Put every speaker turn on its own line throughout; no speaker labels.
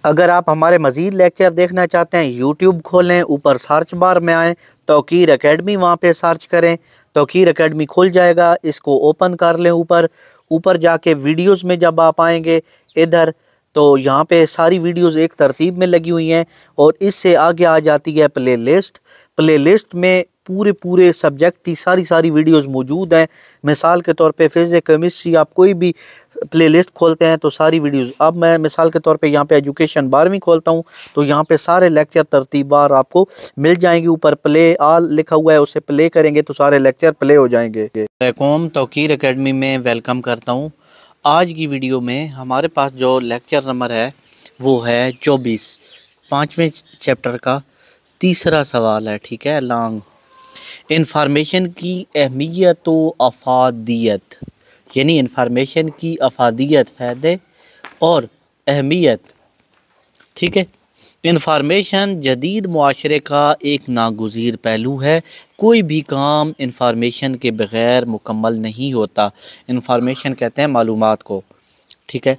اگر آپ ہمارے مزید لیکچر دیکھنا چاہتے ہیں یوٹیوب کھولیں، اوپر سرچ بار میں آئیں، توقیر اکیڈمی وہاں پہ سرچ کریں، توقیر اکیڈمی کھل جائے گا۔ اس کو اوپن کر لیں، اوپر جا کے ویڈیوز میں جب آپ آئیں گے ادھر تو یہاں پہ ساری ویڈیوز ایک ترتیب میں لگی ہوئی ہیں، اور اس سے آگے آ جاتی ہے پلے لسٹ میں پورے سبجیکٹ کی ساری ویڈیوز موجود ہیں۔ مثال کے طور پہ فزکس کیمسٹری آپ کوئی بھی پلے لسٹ کھولتے ہیں تو ساری ویڈیوز، اب میں مثال کے طور پہ یہاں پہ ایجوکیشن 12ویں کھولتا ہوں تو یہاں پہ سارے لیکچر ترتیب بار آپ کو مل جائیں گے۔ اوپر پلے آل لکھا ہوا ہے، اسے پلے کریں گے تو سارے لیکچر پلے ہو جائیں گے۔ قوم توقیر اکیڈمی میں ویلکم کرتا ہوں۔ آج کی ویڈیو میں ہمارے پاس جو لیکچر نمبر ہے وہ ہے 24، 5ویں چیپٹر کا تیسرا سوال ہے، ٹھیک ہے، لانگ انفارمیشن کی اہمیت و افادیت، یعنی انفارمیشن کی افادیت، فائدے اور اہمیت، ٹھیک ہے۔ انفارمیشن جدید معاشرے کا ایک ناگزیر پہلو ہے۔ کوئی بھی کام انفارمیشن کے بغیر مکمل نہیں ہوتا۔ انفارمیشن کہتے ہیں معلومات کو، ٹھیک ہے۔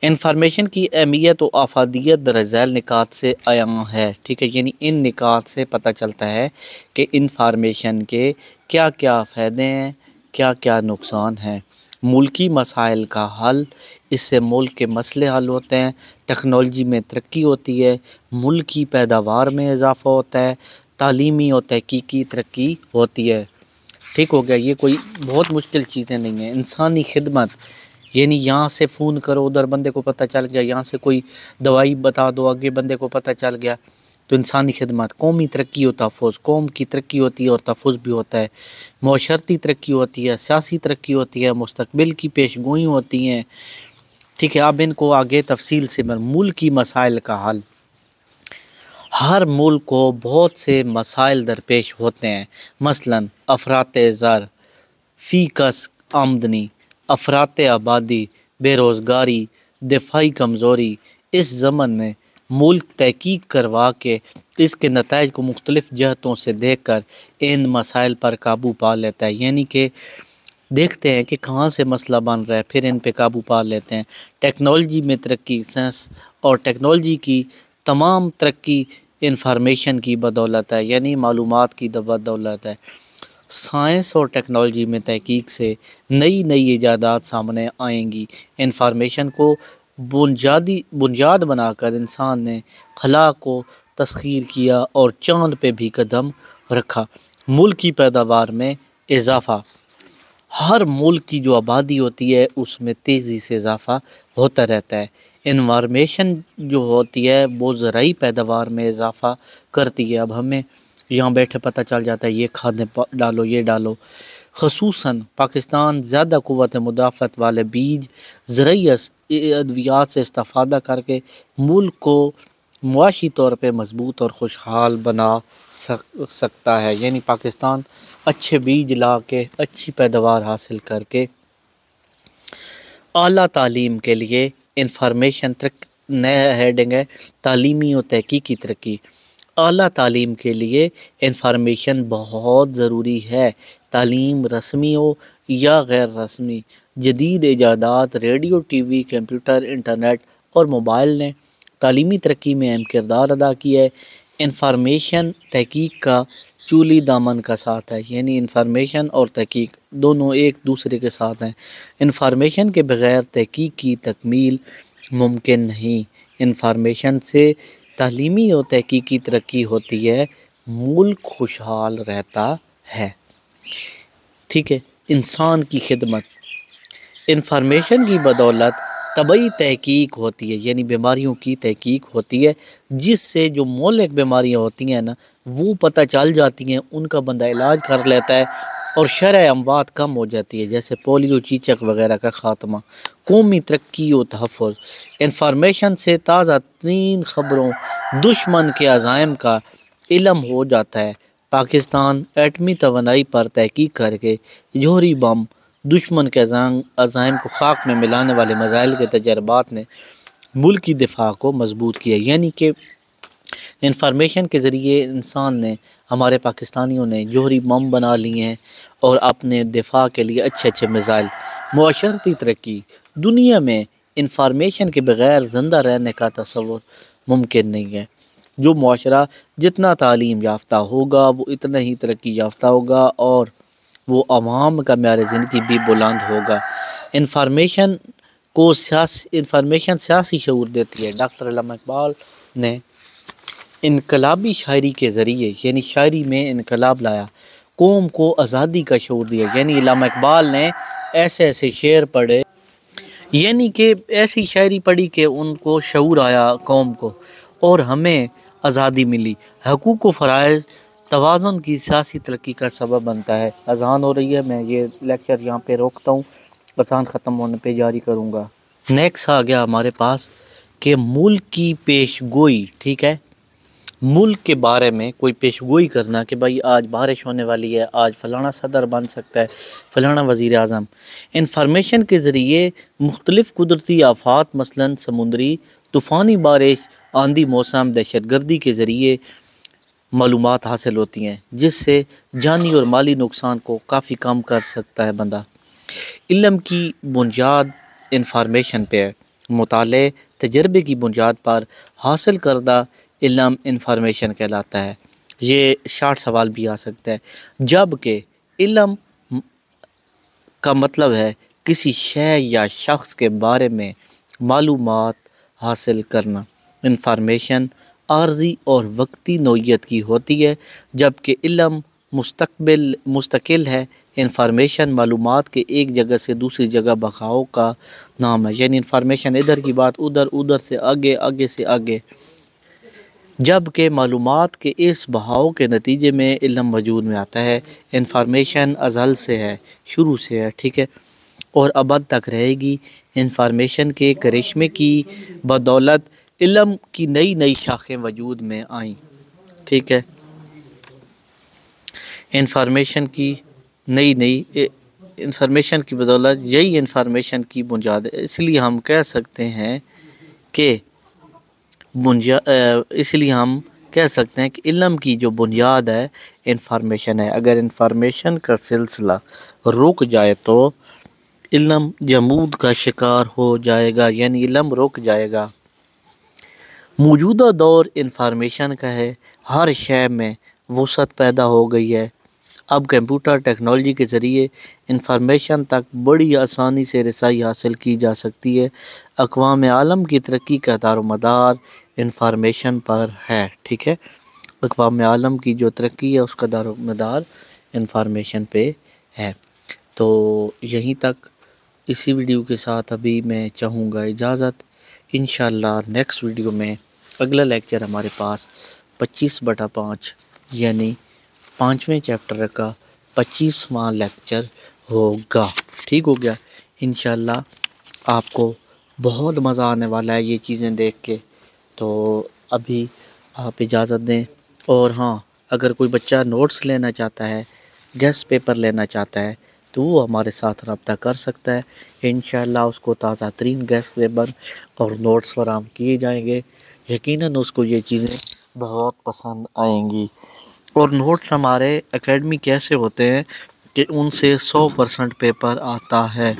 انفارمیشن کی اہمیت و افادیت درج ذیل نکات سے عیاں ہے، ٹھیک ہے، یعنی ان نکات سے پتہ چلتا ہے کہ انفارمیشن کے کیا کیا فائدے ہیں، کیا کیا نقصان ہیں۔ ملکی مسائل کا حل، اس سے ملک کے مسئلے حل ہوتے ہیں، ٹیکنالوجی میں ترقی ہوتی ہے، ملکی پیداوار میں اضافہ ہوتا ہے، تعلیمی اور تحقیقی ترقی ہوتی ہے، ٹھیک ہو گیا۔ یہ کوئی بہت مشکل چیزیں نہیں ہیں۔ انسانی خدمت، یعنی یہاں سے فون کرو ادھر بندے کو پتہ چل گیا، یہاں سے کوئی دوائی بتا دو آگے بندے کو پتہ چل گیا، تو انسانی خدمت۔ قومی ترقی و تحفظ، قوم کی ترقی ہوتی ہے اور تحفظ بھی ہوتا ہے۔ معاشرتی ترقی ہوتی ہے، سیاسی ترقی ہوتی ہے، مستقبل کی پیش گوئی ہوتی ہیں، ٹھیک ہے۔ اب ان کو آگے تفصیل سے ملکی مسائل کا حل۔ ہر ملک کو بہت سے مسائل درپیش ہوتے ہیں، مثلا افراط زر، فی کس آمدنی، افراط آبادی، بے روزگاری، دفاعی کمزوری۔ اس ضمن میں ملک تحقیق کروا کے اس کے نتائج کو مختلف جہتوں سے دیکھ کر ان مسائل پر قابو پا لیتا ہے، یعنی کہ دیکھتے ہیں کہ کہاں سے مسئلہ بن رہا ہے، پھر ان پہ قابو پا لیتے ہیں۔ ٹیکنالوجی میں ترقی، سائنس اور ٹیکنالوجی کی تمام ترقی انفارمیشن کی بدولت ہے، یعنی معلومات کی بدولت ہے۔ سائنس اور ٹیکنالوجی میں تحقیق سے نئی ایجادات سامنے آئیں گی۔ انفارمیشن کو بنیاد بنا کر انسان نے خلا کو تسخیر کیا اور چاند پہ بھی قدم رکھا۔ ملک کی پیداوار میں اضافہ، ہر ملک کی جو آبادی ہوتی ہے اس میں تیزی سے اضافہ ہوتا رہتا ہے۔ انفارمیشن جو ہوتی ہے وہ زرعی پیداوار میں اضافہ کرتی ہے۔ اب ہمیں یہاں بیٹھے پتہ چل جاتا ہے یہ کھادیں ڈالو، یہ ڈالو۔ خصوصاً پاکستان زیادہ قوت مدافعت والے بیج، زرعی ادویات سے استفادہ کر کے ملک کو معاشی طور پہ مضبوط اور خوشحال بنا سکتا ہے، یعنی پاکستان اچھے بیج لا کے اچھی پیداوار حاصل کر کے اعلیٰ تعلیم کے لیے انفارمیشن نیا ہیڈنگ ہے، تعلیمی اور تحقیقی ترقی۔ اعلیٰ تعلیم کے لیے انفارمیشن بہت ضروری ہے۔ تعلیم رسمی ہو یا غیر رسمی، جدید ایجادات، radio, T V, computer, internet اور موبائل نے تعلیمی ترقی میں اہم کردار ادا کیا ہے۔ انفارمیشن تحقیق کا چولی دامن کا ساتھ ہے، یعنی انفارمیشن اور تحقیق دونوں ایک دوسرے کے ساتھ ہیں۔ انفارمیشن کے بغیر تحقیق کی تکمیل ممکن نہیں۔ انفارمیشن سے تعلیمی اور تحقیقی ترقی ہوتی ہے، ملک خوشحال رہتا ہے، ٹھیک ہے۔ انسان کی خدمت، انفارمیشن کی بدولت طبی تحقیق ہوتی ہے، یعنی بیماریوں کی تحقیق ہوتی ہے، جس سے جو مہلک بیماریاں ہوتی ہیں نا وہ پتہ چل جاتی ہیں، ان کا بندہ علاج کر لیتا ہے اور شرح اموات کم ہو جاتی ہے، جیسے پولیو، چیچک وغیرہ کا خاتمہ۔ قومی ترقی و تحفظ، انفارمیشن سے تازہ ترین خبروں، دشمن کے عزائم کا علم ہو جاتا ہے۔ پاکستان ایٹمی توانائی پر تحقیق کر کے جوہری بم، دشمن کے عزائم کو خاک میں ملانے والے میزائل کے تجربات نے ملک کی دفاع کو مضبوط کیا، یعنی کہ انفارمیشن کے ذریعے انسان نے، ہمارے پاکستانیوں نے جوہری بم بنا لیے ہیں اور اپنے دفاع کے لیے اچھے میزائل۔ معاشرتی ترقی، دنیا میں انفارمیشن کے بغیر زندہ رہنے کا تصور ممکن نہیں ہے۔ جو معاشرہ جتنا تعلیم یافتہ ہوگا وہ اتنا ہی ترقی یافتہ ہوگا اور وہ عوام کا معیار زندگی بھی بلند ہوگا۔ انفارمیشن سیاسی شعور دیتی ہے۔ ڈاکٹر علامہ اقبال نے انقلابی شاعری کے ذریعے یعنی شاعری میں انقلاب لایا، قوم کو آزادی کا شعور دیا، یعنی علامہ اقبال نے ایسے ایسے شعر پڑھے، یعنی کہ ایسی شاعری پڑھی کہ ان کو شعور آیا قوم کو اور ہمیں آزادی ملی۔ حقوق و فرائض توازن کی سیاسی ترقی کا سبب بنتا ہے۔ اذان ہو رہی ہے، میں یہ لیکچر یہاں پہ روکتا ہوں، اذان ختم ہونے پہ جاری کروں گا۔ نیکسٹ آ گیا ہمارے پاس کہ ملک کی پیش گوئی، ٹھیک ہے، ملک کے بارے میں کوئی پیش گوئی کرنا کہ بھائی آج بارش ہونے والی ہے، آج فلانا صدر بن سکتا ہے، فلانا وزیر اعظم۔ انفارمیشن کے ذریعے مختلف قدرتی آفات مثلاً سمندری طوفانی بارش، آندھی موسم، دہشت گردی کے ذریعے معلومات حاصل ہوتی ہیں، جس سے جانی اور مالی نقصان کو کافی کم کر سکتا ہے بندہ۔ علم کی بنیاد انفارمیشن پہ ہے۔ مطالعے تجربے کی بنیاد پر حاصل کردہ علم انفارمیشن کہلاتا ہے۔ یہ شارٹ سوال بھی آ سکتا ہے۔ جب کہ علم کا مطلب ہے کسی شے یا شخص کے بارے میں معلومات حاصل کرنا۔ انفارمیشن عارضی اور وقتی نوعیت کی ہوتی ہے، جبکہ علم مستقل ہے۔ انفارمیشن معلومات کے ایک جگہ سے دوسری جگہ بقاؤ کا نام ہے، یعنی انفارمیشن ادھر کی بات ادھر، ادھر سے آگے، آگے سے آگے، جبکہ معلومات کے اس بہاؤ کے نتیجے میں علم وجود میں آتا ہے۔ انفارمیشن ازل سے ہے، شروع سے ہے، ٹھیک ہے، اور ابد تک رہے گی۔ انفارمیشن کے کرشمے کی بدولت علم کی نئی نئی شاخیں وجود میں آئیں، ٹھیک ہے، انفارمیشن کی بدولت یہی انفارمیشن کی بنیاد ہے۔ اس لیے ہم کہہ سکتے ہیں کہ علم کی جو بنیاد ہے انفارمیشن ہے۔ اگر انفارمیشن کا سلسلہ رک جائے تو علم جمود کا شکار ہو جائے گا، یعنی علم رک جائے گا۔ موجودہ دور انفارمیشن کا ہے، ہر شے میں وسعت پیدا ہو گئی ہے۔ اب کمپیوٹر ٹیکنالوجی کے ذریعے انفارمیشن تک بڑی آسانی سے رسائی حاصل کی جا سکتی ہے۔ اقوام عالم کی ترقی کا دار و مدار انفارمیشن پر ہے، ٹھیک ہے، اقوام عالم کی جو ترقی ہے اس کا دار و مدار انفارمیشن پہ ہے۔ تو یہیں تک اسی ویڈیو کے ساتھ ابھی میں چاہوں گا اجازت۔ انشاءاللہ نیکسٹ ویڈیو میں اگلا لیکچر ہمارے پاس 25/5 یعنی 5ویں چیپٹر کا 25واں لیکچر ہوگا، ٹھیک ہو گیا۔ انشاءاللہ آپ کو بہت مزہ آنے والا ہے یہ چیزیں دیکھ کے۔ تو ابھی آپ اجازت دیں، اور ہاں، اگر کوئی بچہ نوٹس لینا چاہتا ہے، گیسٹ پیپر لینا چاہتا ہے تو وہ ہمارے ساتھ رابطہ کر سکتا ہے۔ انشاءاللہ اس کو تازہ ترین گیسٹ پیپر اور نوٹس فراہم کیے جائیں گے۔ یقیناً اس کو یہ چیزیں بہت پسند آئیں گی۔ اور نوٹس ہمارے اکیڈمی کیسے ہوتے ہیں کہ ان سے 100% پیپر آتا ہے۔